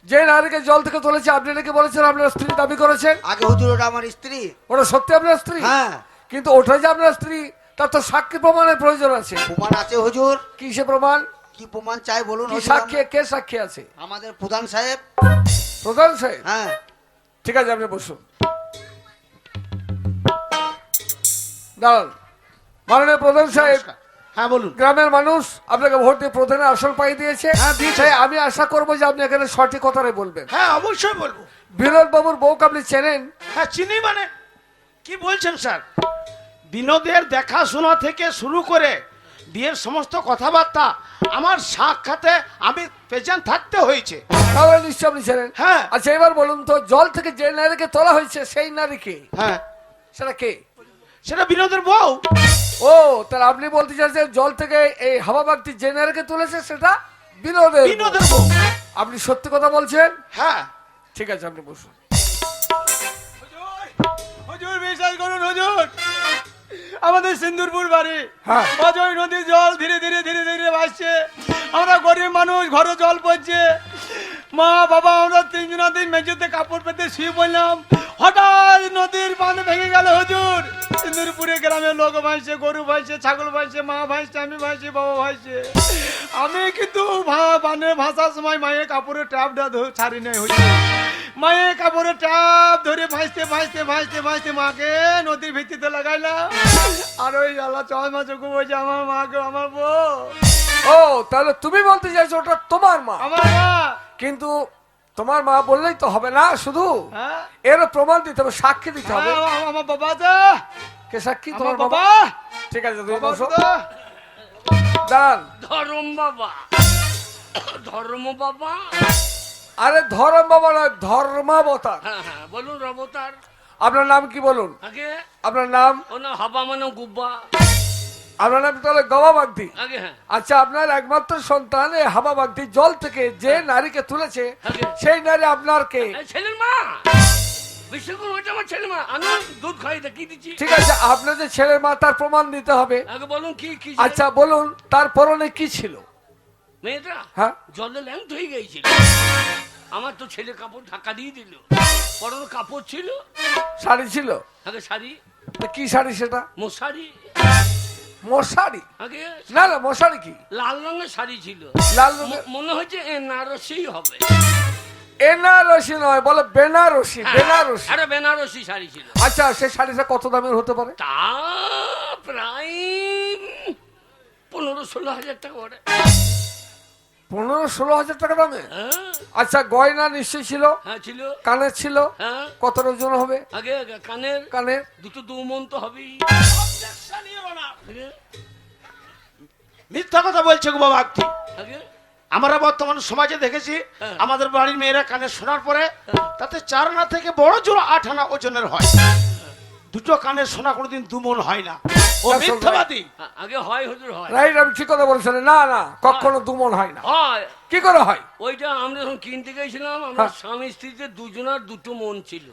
যে নারীকে জল থেকে তুলেছে আপনি নাকি বলেছেন আপনার স্ত্রী দাবি করেছেন? আগে হুজুর ওটা আমার স্ত্রী। ওটা সত্যি আপনার স্ত্রী? হ্যাঁ। কিন্তু ওটা যে আপনার স্ত্রী তার তো সাক্ষী প্রমাণের প্রয়োজন আছে। প্রমাণ আছে হুজুর। কিসে প্রমাণ? কি প্রমাণ চাই বলুন কি হুজুর? সাক্ষী? কে সাক্ষী আছে? আমাদের প্রধান সাহেব। প্রধান সাহেব? হ্যাঁ। ঠিক আছে, আপনি বসুন। দাঁড়ান। মাননীয় প্রধান সাহেব, হ্যাঁ বলুন। গ্রামের মানুষ আপনাকে ভোট দিয়ে প্রধানের আসন পাই দিয়েছে। হ্যাঁ, দিয়েছে। তাই আমি আশা করবো যে আপনি এখানে সঠিক কথাটাই বলবেন। হ্যাঁ অবশ্যই বলবো। বিনোদ বাবুর বউকে আপনি চেনেন? হ্যাঁ চিনি। মানে কি বলছেন স্যার? বিনোদের দেখাশোনা থেকে শুরু করে বিয়ের সমস্ত কথাবার্তা আমার সাক্ষাতে আমি প্রেজেন্ট থাকতে হয়েছে। তাহলে নিশ্চয় আপনি চেনেন। হ্যাঁ। আচ্ছা, এবার বলুন তো, জল থেকে যে নারীকে তোলা হয়েছে সেই নারী কে? হ্যাঁ, সেটা কে? সেটা বিনোদের বউ। ও, তাহলে আপনি বলতে চাইছেন জল থেকে এই হাওয়া বাগদি যে নারীকে তুলেছে সেটা বিনোদের বউ। বিনোদের বউ। আপনি সত্যি কথা বলছেন? হ্যাঁ। ঠিক আছে, আপনি বসুন। হুজুর বিশ্বাস করুন হুজুর, আমাদের সিন্দুরপুর বাড়ি। হ্যাঁ। অজয় নদীর জল ধীরে ধীরে ধীরে ধীরে ভাসছে। আমরা গরিব মানুষ, ঘরে জল পড়ছে। মা বাবা আমরা তিন মেঝেতে কাপড় পেতে শুয়ে পড়লাম। হঠাৎ নদীর বাঁধ ভেঙে গেল হুজুর। সিন্দুরপুরে গ্রামের লোক ভাসছে, গরু ভাসছে, ছাগল ভাসছে, মা ভাসছে, আমি ভাসছি, বাবা ভাসছে। আমি কিন্তু বানের ভাসার সময় মায়ের কাপড়ের ট্যাপটা ছাড়ি নাই হুজুর। মায়ের কাপড়ের ট্যাপ ধরে ভাসতে ভাসতে ভাসতে ভাসতে মাকে নদীর ভিত্তিতে লাগাইলাম। আর ওই আল্লাহ চয় মাছ বলছে আমার মাকে, আমার বউ, ও, তাহলে তুমি বলতে চাইছো ওটা তোমার মা? আমার মা। কিন্তু তোমার মা বললেই তো হবে না, শুধু হ্যাঁ, এর প্রমাণ দিতে হবে, সাক্ষী দিতে হবে। আমার বাবা তো, কে সাক্ষী? আমার তোমার বাবা। বাবা? ঠিক আছে, তুমি বাবা বসো। তো। দাঁড়ান। ধরম বাবা। ধর্ম বাবা। আরে ধর্ম বাবা নয়, ধর্মাবতার। হ্যাঁ হ্যাঁ, বলুন রবতার। আপনার নাম কি বলুন? আগে আপনার নাম? ও না হাবা মানে গুব্বা। আপনার নাম তাহলে গবা বাগদি। আগে হ্যাঁ। আচ্ছা, আপনার একমাত্র সন্তান এই হাবা বাগদি জল থেকে যে নারীকে তুলেছে আগে। সেই নারী আপনার কে? এই ছেলের মা। বিশ্বাস করুন, ওইটা আমার ছেলে মা। আমি দুধ খাই কি দিচ্ছি। ঠিক আছে, আপনার যে ছেলের মা তার প্রমাণ দিতে হবে। আগে বলুন কি কি। আচ্ছা বলুন, তার পরনে কি ছিল? মেয়েটা হ্যাঁ। জলে ল্যাংট হয়ে গিয়েছিল। আমার তো ছেলে কাপড় ঢাকা দিয়ে দিল। পরনে কাপড় ছিল, শাড়ি ছিল? আগে শাড়ি, তা কি শাড়ি সেটা? মশারি। মশারি? আগে না না, মশারি কি? লাল রঙের শাড়ি ছিল, লাল রঙের? মনে হচ্ছে নারসি হবে। এনারসি নয়, বলে বেনারসি। হ্যাঁ, বেনারসি। আরে বেনারসি শাড়ি ছিল। আচ্ছা, সেই শাড়িটা কত দামের হতে পারে? তা প্রায় 15-16 হাজার টাকা পড়ে। 15-16 হাজার টাকা দামে? হ্যাঁ আচ্ছা, গয়না নিশ্চয় ছিল? হ্যাঁ ছিল। কানের ছিল? হ্যাঁ কত ওজন হবে? আগে কানের কানের দু মন তো হবেই। আগে মিথ্যা কথা বলছে গো বাবা আক্তি। আগে আমরা বর্তমান সমাজে দেখেছি হ্যাঁ। আমাদের বাড়ির মেয়েরা কানে শোনার পরে তাতে 4 আনা থেকে বড় জোর 8 আনা ওজনের হয়। দুটো কানে শোনা কোনোদিন 2 মণ হয় না। ও না, মিথ্যাবাদী। আগে হয় হুজুর হয়। রাইট, আমি ঠিক কথা বলছেন। না না, কখনো দুমন হয় না। হয় কি করে হয়? ওইটা আমরা যখন কিনতে গেছিলাম, আমরা হ্যাঁ। স্বামী স্ত্রীতে দুজনার 2 মন ছিল।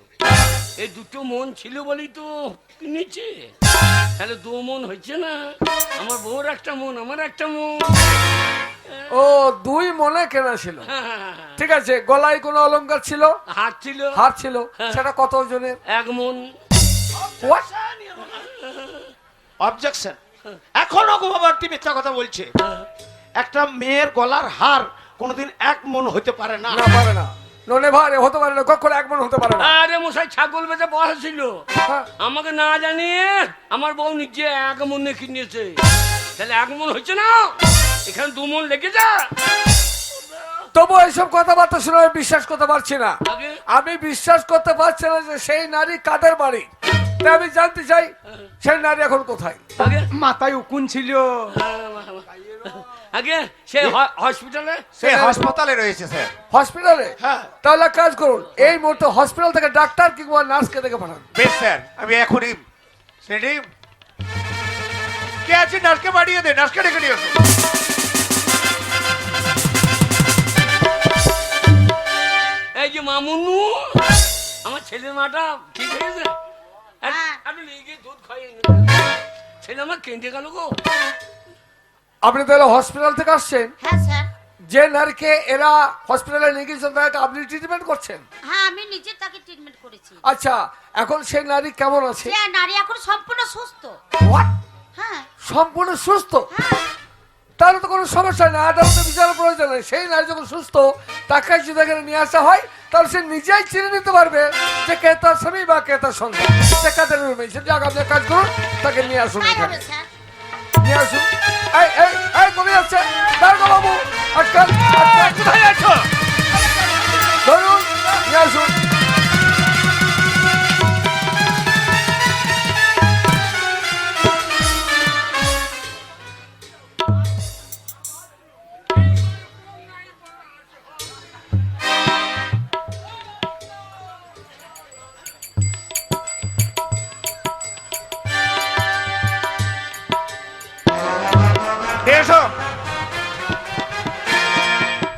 এই 2 মন ছিল বলেই তো কিনেছে। তাহলে 2 মন হচ্ছে না। আমার বউর একটা মন, আমার একটা মন। ও, 2 মনে কেনা ছিল। হ্যাঁ, হ্যাঁ, হ্যাঁ। ঠিক আছে, গলায় কোনো অলংকার ছিল? হাত ছিল হার ছিল। হ্যাঁ। সেটা কত ওজনের? 1 মন। What? অবজেকশন। এখনো গো বাবা আক্তি মিথ্যা কথা বলছে। একটা মেয়ের গলার হার কোনোদিন 1 মণ হতে পারে না। না, পারে না। ননে ভারে হতে পারে না, কখনো 1 মণ হতে পারে না। আরে মশাই, ছাগল বেচে বসা ছিল। হ্যাঁ। আমাকে না জানিয়ে আমার বউ নিজে 1 মনে কিনেছে। তাহলে 1 মন হচ্ছে না, এখানে 2 মন লেগে যা। তবু এইসব কথাবার্তা শুনে আমি বিশ্বাস করতে পারছি না। আগে আমি বিশ্বাস করতে পারছি না যে সেই নারী কাদের বাড়ি। তাই আমি জানতে চাই সেই নারী এখন কোথায়। আগে মাথায় উকুন ছিল। আগে সে হসপিটালে। সে হাসপাতালে রয়েছে স্যার। হসপিটালে? হ্যাঁ। তাহলে এক কাজ করুন, এই মুহূর্তে হসপিটাল থেকে ডাক্তার কিংবা নার্সকে দেখে পাঠান। বেশ স্যার, আমি এখনই সেটি কে আছে নার্সকে পাঠিয়ে দে, নার্সকে ডেকে নিয়ে আসো। এই যে মামুনু, আমার ছেলের মাটা ঠিক হয়েছে? হ্যাঁ। আমি নিয়ে গিয়ে দুধ খাইয়ে ছেলে আমার কেঁদে গেল গো। আপনি তাহলে হসপিটাল থেকে আসছেন? হ্যাঁ স্যার। যে নারীকে এরা হসপিটালে নিয়ে গিয়েছেন তাকে আপনি ট্রিটমেন্ট করছেন? হ্যাঁ, আমি নিজে তাকে ট্রিটমেন্ট করেছি। আচ্ছা, এখন সেই নারী কেমন আছে? সে নারী এখন সম্পূর্ণ সুস্থ। What? হ্যাঁ সম্পূর্ণ সুস্থ? হ্যাঁ। তাহলে তো কোনো সমস্যা নেই, আদালতে বিচারের প্রয়োজন নেই। সেই নারী যখন সুস্থ, তাকে যদি এখানে নিয়ে আসা হয় তাহলে সে নিজেই চিনে নিতে পারবে যে কে তার স্বামী বা কে তার সন্তান, সে কাদের মেয়েছে। যাক, আপনি কাজ করুন, তাকে নিয়ে আসুন তাই এখানে। হবে স্যার। নিয়ে আসুন। এই এই এই কোথায় যাচ্ছে? দাঁড়াও বাবু, আজকাল কোথায় যাচ্ছ? ধরুন, নিয়ে আসুন। এসো।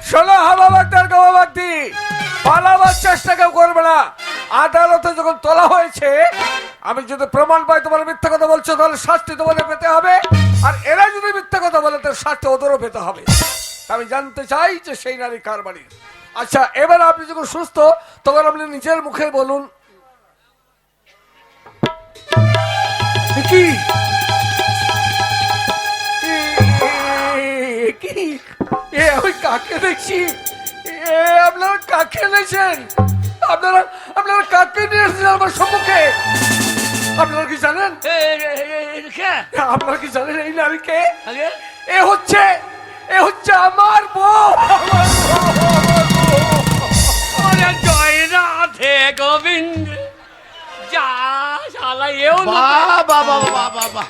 শোনো হাবা বাগদার গাওয়া বাগদি, পালাবার চেষ্টা কেউ করবে না। আদালতে যখন তোলা হয়েছে, আমি যদি প্রমাণ পাই তোমার মিথ্যা কথা বলছো, তাহলে শাস্তি তোমাদের পেতে হবে। আর এরা যদি মিথ্যা কথা বলে, তার শাস্তি ওদেরও পেতে হবে। আমি জানতে চাই যে সেই নারী কার বাড়ির। আচ্ছা, এবার আপনি যখন সুস্থ, তখন আপনি নিজের মুখে বলুন। কি কি এ আমি কাকে দেখছি? আপনারা কাকে এনেছেন? আপনারা আপনারা কাকে নিয়ে এসেছেন আমার সম্মুখে? আপনারা কি জানেন? কে? আপনারা কি জানেন এই নারীকে? আগে এ হচ্ছে আমার বউ। ওরে জয় রাধে গোবিন্দ। যা শালা এও না। বাহ বাহ বাহ বাহ বাহ বাহ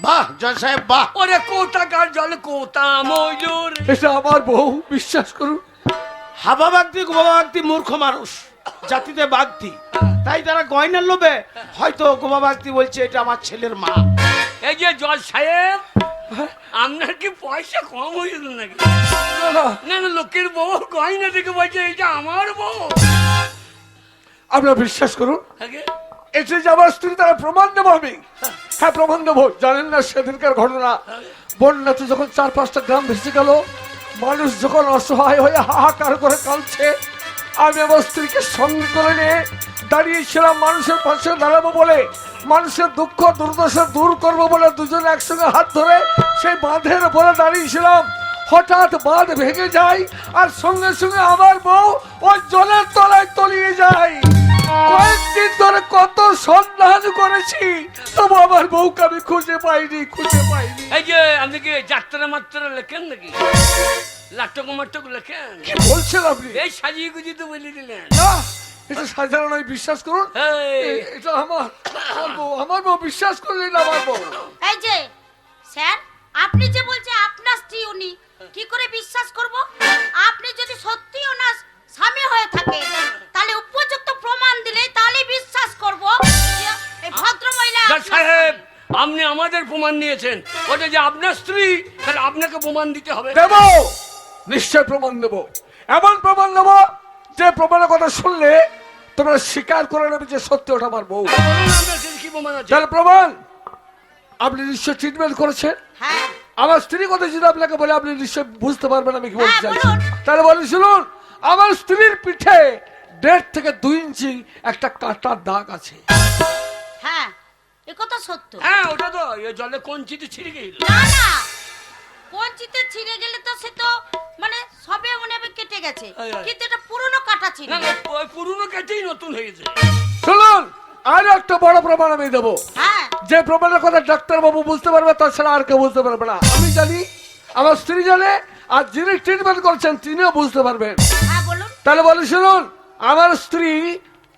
বাহ, জয় সাহেব বাহ। ওরে কোথাকার জল কোথা ময়ূর। এটা আমার বউ, বিশ্বাস করুন। হাবা বাগদি গোবা বাগদি মূর্খ মানুষ, জাতিতে বাগদি। তাই তারা গয়নার লোভে হয়তো গোবা বাগদি বলছে এটা আমার ছেলের মা। এই যে জজ সাহেব, আপনার কি পয়সা কম হয়ে গেল নাকি? না, না, না না, লোকের বউ গয়না থেকে বলছে এটা আমার বউ। আপনারা বিশ্বাস করুন, আগে এসে যে আমার স্ত্রী, তারা প্রমাণ দেবো আমি। হ্যাঁ, প্রমাণ দেবো। জানেন না সেদিনকার ঘটনা? বন্যাতে যখন 4-5টা গ্রাম ভেসে গেল, মানুষ যখন অসহায় হয়ে হাহাকার করে কাঁদছে, আমি আমার স্ত্রীকে সঙ্গে করে নিয়ে দাঁড়িয়েছিলাম মানুষের পাশে দাঁড়াবো বলে। মানুষের দুঃখ দুর্দশা দূর করবো বলে দুজনে একসঙ্গে হাত ধরে সেই বাঁধের উপরে দাঁড়িয়েছিলাম। হঠাৎ বাঁধ ভেঙে যায় আর সঙ্গে সঙ্গে আমার বউ ওই জলের তলায় তলিয়ে যায়। কয়েকদিন ধরে কত সন্ধান করেছি, তবু আমার বউকে আমি খুঁজে পাইনি। এই যে আপনি কি যাত্রা মাত্রা লেখেন নাকি? নাটক মাটক লেখেন? কি বলছেন আপনি? এই সাজিয়ে গুজিয়ে তো বলে দিলেন। না, এটা সাধারণ নয়, বিশ্বাস করুন। এই, এটা আমার বউ, বিশ্বাস করলেন আমার বউ। এই যে স্যার, আপনি যে বলছে আপনার স্ত্রী উনি, কি করে বিশ্বাস করব? আপনি যদি সত্যি ওনার স্বামী হয়ে থাকে তাহলে উপযুক্ত প্রমাণ দিলে তাহলে বিশ্বাস করব যে এই ভদ্র মহিলা জজ সাহেব, আপনি আমাদের প্রমাণ নিয়েছেন, ওটা যে আপনার স্ত্রী, তাহলে আপনাকে প্রমাণ দিতে হবে। দেব, নিশ্চয় প্রমাণ দেব। এমন প্রমাণ দেব যে প্রমাণের কথা শুনলে তোমরা স্বীকার করে নেবে যে সত্যি ওটা আমার বউ। বলুন আপনার কাছে কি প্রমাণ আছে? তাহলে প্রমাণ, আপনি নিশ্চয় ট্রিটমেন্ট করেছেন। হ্যাঁ আমার স্ত্রীর কথা যদি আপনাকে বলে আপনি নিশ্চয় বুঝতে পারবেন আমি কি বলতে হ্যাঁ, চাইছি। বলুন। তাহলে বলি শুনুন, আমার স্ত্রীর পিঠে 1.5 থেকে 2 ইঞ্চি একটা কাঁটার দাগ আছে। হ্যাঁ, এ কথা সত্য। হ্যাঁ, ওটা তো এই জলে কঞ্চিতে ছিঁড়ে গেল। না না, পঞ্চিতে ছিঁড়ে গেলে তো সে তো মানে সবে মনে হবে কেটে গেছে, এই, এই। কিন্তু এটা পুরনো কাটা ছিল। না না, ওই পুরনো কেটেই নতুন হয়েছে। শুনুন, আর একটা বড় প্রমাণ আমি দেবো। হ্যাঁ যে প্রমাণের কথা ডাক্তার বাবু বুঝতে পারবে, তাছাড়া আর কেউ বুঝতে পারবে না। আমি জানি, আমার স্ত্রী জানে, আর যিনি ট্রিটমেন্ট করছেন তিনিও বুঝতে পারবেন। হ্যাঁ বলুন। তাহলে বলি শুনুন, আমার স্ত্রী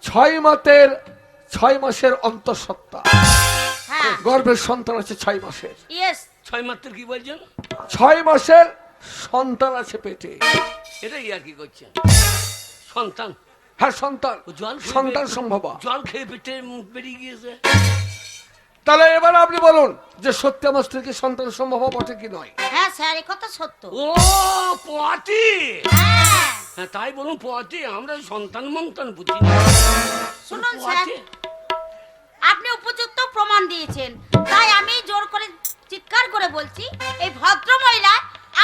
6 মাসের অন্তঃসত্ত্বা, হ্যাঁ গর্ভের সন্তান আছে 6 মাসের। ইয়েস। 6 মাত্র কি বলছেন? 6 মাসের সন্তান আছে পেটে। এটা ইয়ার কি করছেন? সন্তান? হ্যাঁ, সন্তান, ও জল খেয়ে সন্তান পেটে- সম্ভব। জল খেয়ে পেটে মুখ বেরিয়ে গিয়েছে। তাহলে এবার আপনি বলুন যে সত্যি আমার স্ত্রীকে সন্তান সম্ভব বটে কি নয়? হ্যাঁ স্যার, এ কথা সত্য। ও পোয়াতি। হ্যাঁ হ্যাঁ, তাই বলুন পোয়াতি, আমরা সন্তান মন্তান বুঝি না। শুনুন স্যার, পোয়াতি? আপনি উপযুক্ত প্রমাণ দিয়েছেন, তাই আমি জোর করে চিৎকার করে বলছি এই ভদ্র মহিলা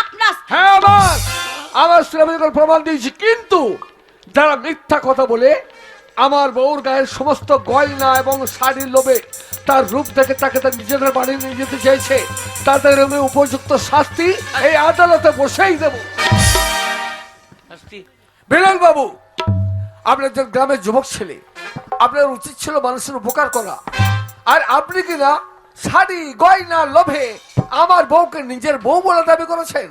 আপনার স্ত্রী। হ্যাঁ, আমার স্ত্রী আমি যখন প্রমাণ দিয়েছি, কিন্তু যারা মিথ্যা কথা বলে আমার বউর গায়ের সমস্ত গয়না এবং শাড়ির লোভে তার রূপ দেখে তাকে তার নিজেদের বাড়ি নিয়ে যেতে চাইছে, তাদের আমি উপযুক্ত শাস্তি এই আদালতে বসেই দেব। শাস্তি? বিলাল বাবু, আপনি একজন গ্রামের যুবক ছেলে, আপনার উচিত ছিল মানুষের উপকার করা, আর আপনি কিনা শাড়ি গয়না লোভে আমার বউকে নিজের বউ বলে দাবি করেছেন।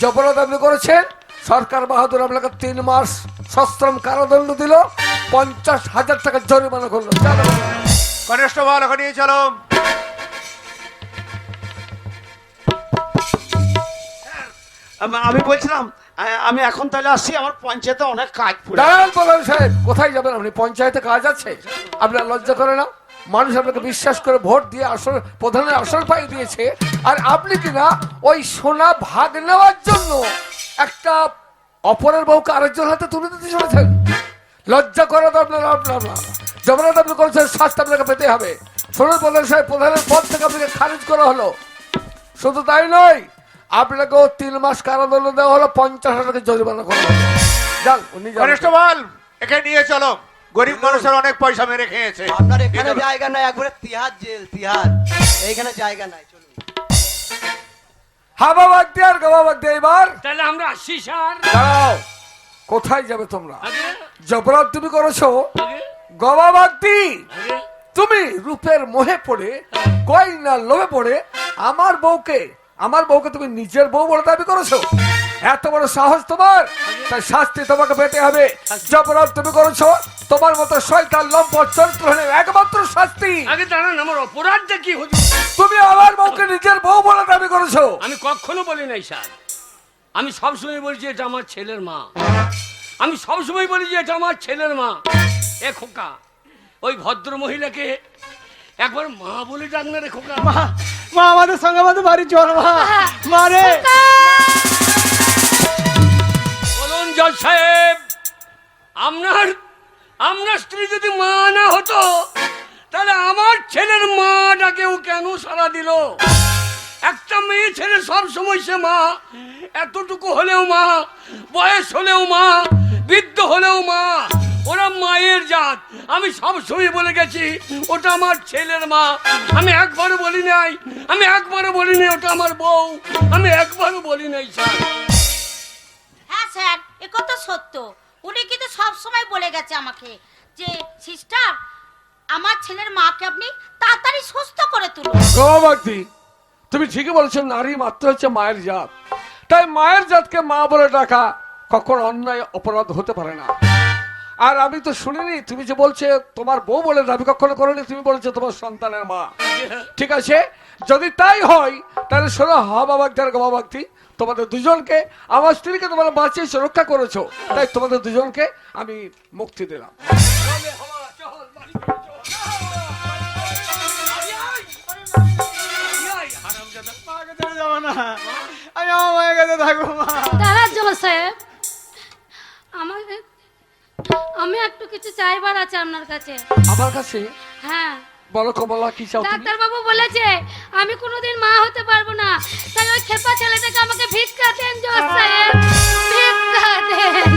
জবরদস্তি দাবি করেছেন। সরকার বাহাদুর আপনাকে 3 মাস সশ্রম কারাদণ্ড দিল, 50,000 টাকা জরিমানা করলো। কনস্টেবল, এখন নিয়ে চলো। আমি বলছিলাম আমি এখন তাহলে আসছি, আমার পঞ্চায়েতে অনেক কাজ পড়ে আছে। দাঁড়ান প্রধান সাহেব, কোথায় যাবেন আপনি? পঞ্চায়েতে কাজ আছে, আপনার লজ্জা করে না? মানুষ আপনাকে বিশ্বাস করে ভোট দিয়ে আসল প্রধানের আসল পাই দিয়েছে, আর আপনি কিনা ওই সোনা ভাগ নেওয়ার জন্য একটা অপরের বউকে আরেকজন হাতে তুলে দিতে চলেছেন। লজ্জা করে তো আপনার জবরদস্তি আপনি করেছেন, শাস্তি আপনাকে পেতে হবে। শুনুন প্রধান সাহেব, প্রধানের পদ থেকে আপনাকে খারিজ করা হলো। শুধু তাই নয়, আপনাকেও 3 মাস কারাদণ্ড দেওয়া হলো, 50,000 টাকা জরিমানা করা হলো। যান, উনি যান। কনস্টেবল, একে নিয়ে চলো। গরিব মানুষের অনেক পয়সা মেরে খেয়েছে। আপনার এখানে জায়গা নাই, একবারে তিহার জেল, তিহার। এইখানে জায়গা নাই, চলুন। হাবা বাগ দিয়ে আর গাবা বাগ দিয়ে এবার তাহলে আমরা আসছি স্যার। দাঁড়াও, কোথায় যাবে তোমরা? আগে জবরদস্তি তুমি করেছো, আগে গবা বাগদি আগে তুমি রূপের মোহে পড়ে গয়না লোভে পড়ে আমার বউকে তুমি নিজের বউ বলে দাবি করেছো। এত বড় সাহস তোমার, তাই শাস্তি তোমাকে পেতে হবে। জবরদস্তি তুমি করেছো, তোমার মতো শয়তান লম্পট চরিত্রহীনের একমাত্র শাস্তি। আগে দাঁড়ান, আমার অপরাধটা কি হুজুর? তুমি আমার বউকে নিজের বউ বলে দাবি করেছো। আমি কখনো বলি নাই স্যার। আমি সবসময় বলছি এটা আমার ছেলের মা। আমি সবসময় বলি যে এটা আমার ছেলের মা। এ খোকা, ওই ভদ্র মহিলাকে একবার মা বলে ডাক না রে খোকা। মা আমাদের সঙ্গে আমাদের বাড়ি চল, মা রে। বলুন জজ সাহেব, আপনার স্ত্রী যদি মা না হতো, তাহলে আমার ছেলের মাটাকেও কেন সারা দিল? একটা মেয়ে ছেলে সব সময় সে মা, এতটুকু হলেও মা, বয়স হলেও মা, বৃদ্ধ হলেও মা, ওরা মায়ের জাত। আমি সব সময় বলে গেছি ওটা আমার ছেলের মা। আমি একবারও বলি নাই, আমি একবারও বলিনি ওটা আমার বউ। আমি একবারও বলি নাই স্যার। হ্যাঁ স্যার, এ কথা সত্য। উনি কিন্তু সব সময় বলে গেছে আমাকে যে সিস্টার, আমার ছেলের মাকে আপনি তাড়াতাড়ি সুস্থ করে তুলুন। গৌরবাক্তি, তুমি ঠিকই বলেছো, নারী মাত্র হচ্ছে মায়ের জাত। তাই মায়ের জাতকে মা বলে ডাকা কখনো অন্যায় অপরাধ হতে পারে না। আর আমি তো শুনিনি তুমি যে বলছে তোমার বউ বলে দাবি কখনো করেনি, তুমি বলেছো তোমার সন্তানের মা। ঠিক আছে, যদি তাই হয় তাহলে শোনো, হা বাবাক্তি আর গবাবাক্তি, তোমাদের দুজনকে, আমার স্ত্রীকে তোমরা বাঁচিয়ে রক্ষা করেছো, তাই তোমাদের দুজনকে আমি মুক্তি দিলাম। মাকে ছেড়ে যাবো না, আমি আমার মায়ের কাছে থাকবো মা। দাঁড়া জল সাহেব, আমাকে আমি একটু কিছু চাইবার আছে আপনার কাছে। আমার কাছে হ্যাঁ, বলো কমলা, কি চাও তুমি? ডাক্তার বাবু বলেছে আমি কোনোদিন মা হতে পারবো না, তাই ওই খেপা ছেলেটাকে আমাকে ভিক্ষা দেন জজ সাহেব, ভিক্ষা দেন।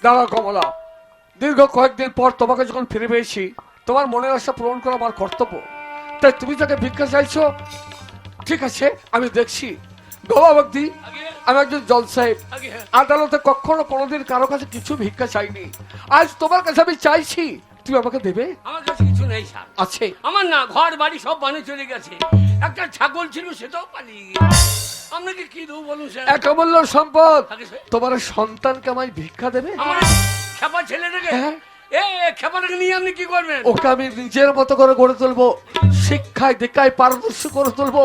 দাঁড়াও কমলা, দীর্ঘ কয়েকদিন পর তোমাকে যখন ফিরে পেয়েছি, তোমার মনের আশা পূরণ করা আমার কর্তব্য। তাই তুমি যাকে ভিক্ষা চাইছো, ঠিক আছে, আমি দেখছি। গবাবক্তি, আমি একজন জজ সাহেব, আদালতে কখনো কোনোদিন কারো কাছে কিছু ভিক্ষা চাইনি। আজ তোমার কাছে আমি চাইছি, তুমি আমাকে দেবে? আমার কাছে কিছু নেই স্যার। আছে? আমার না ঘর বাড়ি সব বানিয়ে চলে গেছে, একটা ছাগল ছিল সেটাও পালিয়ে গেছে। আপনাকে কি দেবো বলুন স্যার? এক অমূল্য সম্পদ আগে স্যার, তোমার সন্তানকে আমায় ভিক্ষা দেবে? আমার খেপা ছেলেটাকে, হ্যাঁ। খেপাটাকে নিয়ে আপনি কি করবেন? ওকে আমি নিজের মতো করে গড়ে তুলবো, শিক্ষায় দীক্ষায় পারদর্শী করে তুলবো।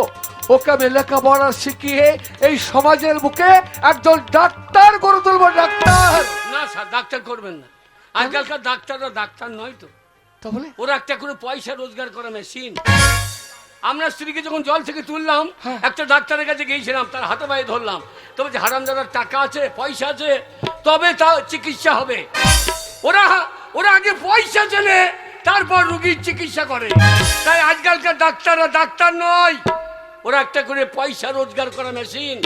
ওকে আমি লেখাপড়া শিখিয়ে এই সমাজের বুকে একজন ডাক্তার করে তুলবো, ডাক্তার। না স্যার, ডাক্তার করবেন না। আজকালকার ডাক্তাররা ডাক্তার নয় তো, তাহলে ওরা একটা করে পয়সা রোজগার করা মেশিন। আমরা স্ত্রীকে যখন জল থেকে তুললাম, একটা ডাক্তারের কাছে গিয়েছিলাম, তার হাতে পায়ে ধরলাম, তবে যে হারামজাদার টাকা আছে, পয়সা আছে, তবে তা চিকিৎসা হবে। ওরা ওরা আগে পয়সা চেনে, তারপর রুগীর চিকিৎসা করে। তাই আজকালকার ডাক্তাররা ডাক্তার নয়, ওরা একটা করে পয়সা রোজগার করা মেশিন।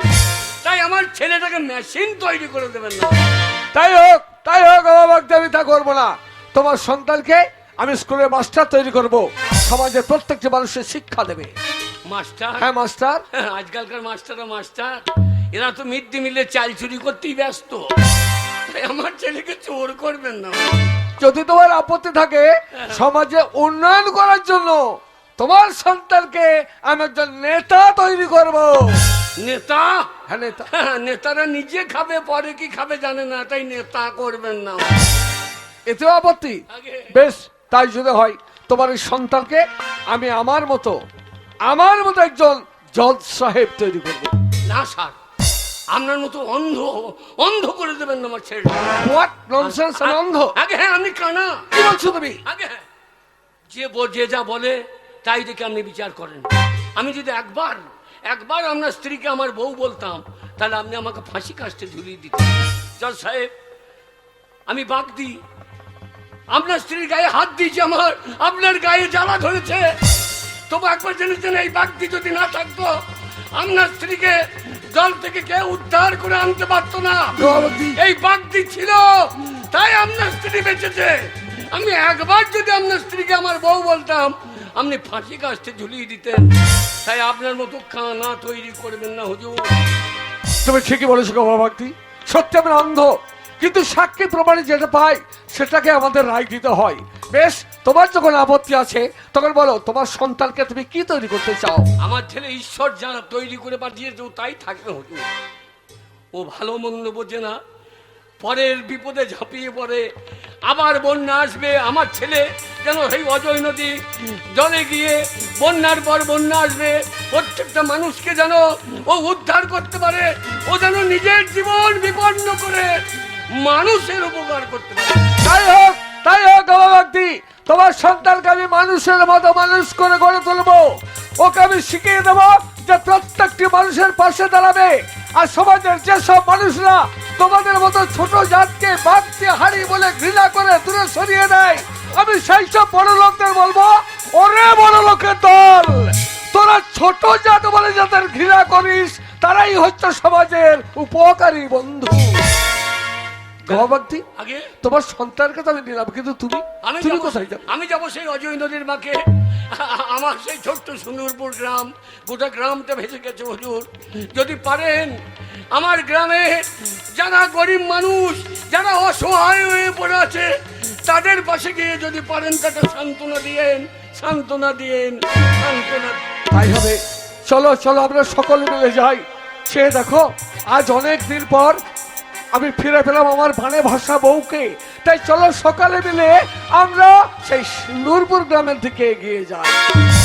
তাই আমার ছেলেটাকে মেশিন তৈরি করে দেবেন না। তাই হোক, তাই হোক, অবাবাক্তি, আমি তা করবো না। তোমার সন্তানকে আমি স্কুলে মাস্টার তৈরি করব, সমাজের প্রত্যেকটি মানুষের শিক্ষা দেবে। মাস্টার? হ্যাঁ মাস্টার। আজকালকার মাস্টাররা মাস্টার, এরা তো মিড ডে মিলে চাল চুরি করতেই ব্যস্ত। তাই আমার ছেলেকে চোর করবেন না। যদি তোমার আপত্তি থাকে, সমাজে উন্নয়ন করার জন্য তোমার সন্তানকে আমি একজন নেতা তৈরি করব। নেতা? হ্যাঁ নেতা। নেতারা নিজে খাবে, পরে কি খাবে জানে না, তাই নেতা করবেন না। এতেও আপত্তি? আগে বেশ, তাই যদি হয়, তোমার এই সন্তানকে আমি আমার মতো একজন জজ সাহেব তৈরি করব। না স্যার, আপনার মতো অন্ধ অন্ধ করে দেবেন না আমার ছেলে। হোয়াট ননসেন্স, আমি অন্ধ? আগে হ্যাঁ, আপনি কানা। কি বলছো তুমি? আগে হ্যাঁ, যে যা বলে তাই দেখে আপনি বিচার করেন। আমি যদি একবার আপনার স্ত্রীকে আমার বউ বলতাম, তাহলে আপনি আমাকে ফাঁসি কাস্টে ঝুলিয়ে দিতেন। জজ সাহেব, আমি বাগ দিই, আপনার স্ত্রীর গায়ে হাত দিয়েছি, আপনার গায়ে জ্বালা ধরেছে, তবু একবার জেনেছেন এই বাগদি যদি না থাকতো, আপনার স্ত্রীকে জল থেকে কেউ উদ্ধার করে আনতে পারতো না। এই বাগদি ছিল, তাই আপনার স্ত্রী বেঁচেছে। আমি একবার যদি আপনার স্ত্রীকে আমার বউ বলতাম, আপনি ফাঁসি কাস্টে ঝুলিয়ে দিতেন। তাই আপনার মতো কানা তৈরি করবেন না হুজুর। তুমি ঠিকই বলেছো গবাবাক্তি, সত্যি আমি অন্ধ, কিন্তু সাক্ষী প্রমাণে যেটা পাই সেটাকে আমাদের রায় দিতে হয়। বেশ, তোমার যখন আপত্তি আছে, তখন বলো তোমার সন্তানকে তুমি কি তৈরি করতে চাও? আমার ছেলে ঈশ্বর যা তৈরি করে পাঠিয়েছে ও তাই থাকবে হুজুর। ও ভালো মন্দ বোঝে না, পরের বিপদে ঝাঁপিয়ে পড়ে। আবার বন্যা আসবে, আমার ছেলে যেন সেই অজয় নদী জলে গিয়ে বন্যার পর বন্যা আসবে, প্রত্যেকটা মানুষকে যেন ও উদ্ধার করতে পারে। ও যেন নিজের জীবন বিপন্ন করে মানুষের উপকার করতে পারে। তাই হোক, তাই হোক গবাবাক্তি, তোমার সন্তানকে আমি মানুষের মতো মানুষ করে গড়ে তুলবো। ওকে আমি শিখিয়ে দেবো যে প্রত্যেকটি মানুষের পাশে দাঁড়াবে। আর সমাজের যেসব মানুষরা তোমাদের মতো ছোট জাতকে বাগদি হাড়ি বলে ঘৃণা করে দূরে সরিয়ে দেয়, আমি সেই সব বড় লোকদের বলবো, ওরে বড় লোকের দল, তোরা ছোট জাত বলে যাদের ঘৃণা করিস, তারাই হচ্ছে সমাজের উপকারী বন্ধু। গবাগদি আগে তোমার সন্তানকে তো আমি নিলাম, কিন্তু তুমি আমি তুমি যাবো- কোথায় যাবে? আমি যাবো সেই অজয় নদীর মাকে। আমার সেই ছোট্ট সুন্দরপুর গ্রাম, গোটা গ্রামটা ভেসে গেছে হুজুর। যদি পারেন আমার গ্রামে যারা গরিব মানুষ, যারা অসহায় হয়ে পড়ে আছে, তাদের পাশে গিয়ে যদি পারেন তাকে সান্ত্বনা দিয়েন, সান্ত্বনা দিয়েন, সান্ত্বনা। তাই হবে, চলো চলো আমরা সকলে মিলে যাই। সে দেখো আজ অনেক দিন পর আমি ফিরে পেলাম আমার ভানে ভাষা বউকে। তাই চলো সকালে মিলে আমরা সেই নূরপুর গ্রামের দিকে এগিয়ে যাই।